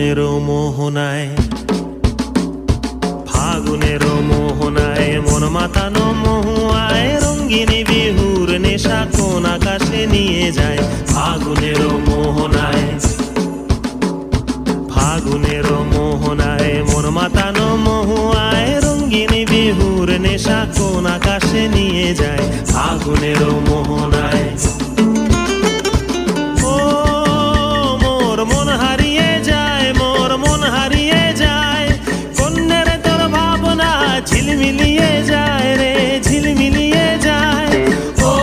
ফাগুনেরও মোহনায়, ফাগুনেরও মোহনায় মন মাতানো মহুয়ায় রঙ্গিনী বিহুর নেশা কোন আকাশে নিয়ে যায়। ফাগুনেরও মোহনায়, ফাগুনেরও মোহনায় মন মাতানো মহুয়ায় রঙ্গিনী বিহুর নেশা কোন আকাশে নিয়ে যায়। ফাগুনেরও মোহনায় ঝিলমিলিয়ে যায় রে, ঝিলমিলিয়ে যায়। ও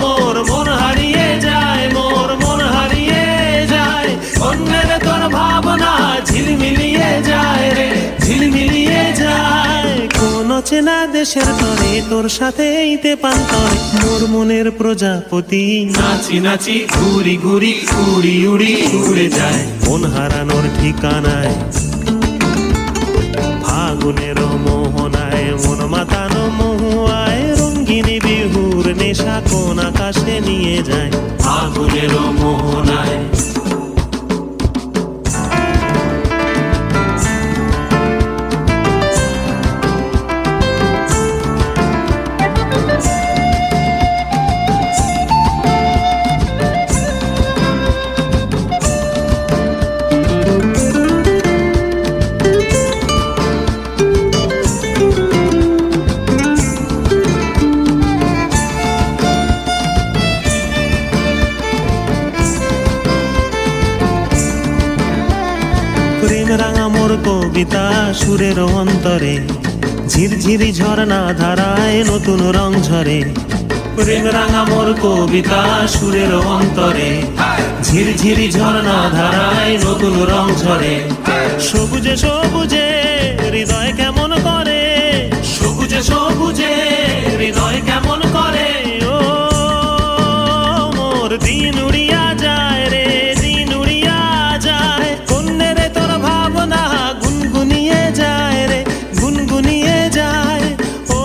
মোর মন হারিয়ে যায়, মোর মন হারিয়ে যায়। অন্যের তোর ভাবনা ঝিলমিলিয়ে যায় রে, ঝিলমিলিয়ে যায়। কোন চেনা দেশের তরে তোর সাথে এইতে পান্তরে মোর মনের প্রজাপতি নাচি নাচি ঘুরি ঘুরি উড়ি উড়ি উড়ে যায় মন হারানোর ঠিকানায়। ফাগুনেরও মোহনায় মন মাতানো মহুয়ায় রঙ্গিনী বিহুর নেশা কোন আকাশে নিয়ে যায়। ফাগুনেরও মোহনায় প্রেম রাঙা মোর কবিতা সুরের অন্তরে ঝিরঝিরি ঝর্ণা ধারায় নতুন রং ঝরে। প্রেম রাঙা মোর কবিতা সুরের অন্তরে ঝিরঝিরি ঝর্ণা ধারায় নতুন রং ঝরে। সবুজে সবুজে হৃদয় কেমন করে, সবুজে সবুজে হৃদয় কেমন করে। ও মোর দিন উড়িয়া যায় রে, দিন উড়িয়া যায়। কন্যের তোর ভাবনা গুনগুনিয়ে যায় রে, গুনগুনিয়ে যায়। ও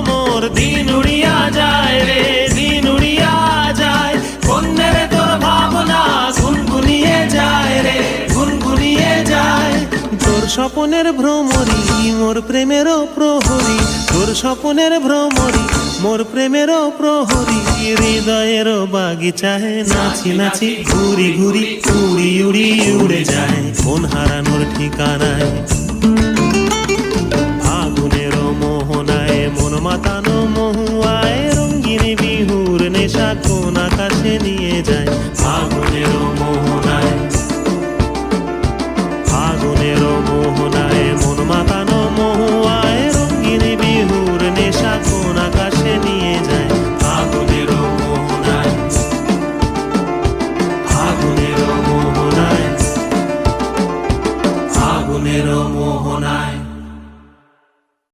মোর দিন উড়িয়া যায় রে, দিন উড়িয়া যায়। কন্যের তোর ভাবনা গুনগুনিয়ে যায় রে, গুনগুনিয়ে যায়। তোর স্বপনের ভ্রমরি মোর প্রেমেরও প্রহরী, তোর স্বপনের ভ্রমরি মোর প্রেমেরও প্রহরী। হৃদয়েরও বাগিচায় নাচি নাচি ঘুরি ঘুরি উড়ি উড়ি উড়ে যায় মন হারানোর ঠিকানায়।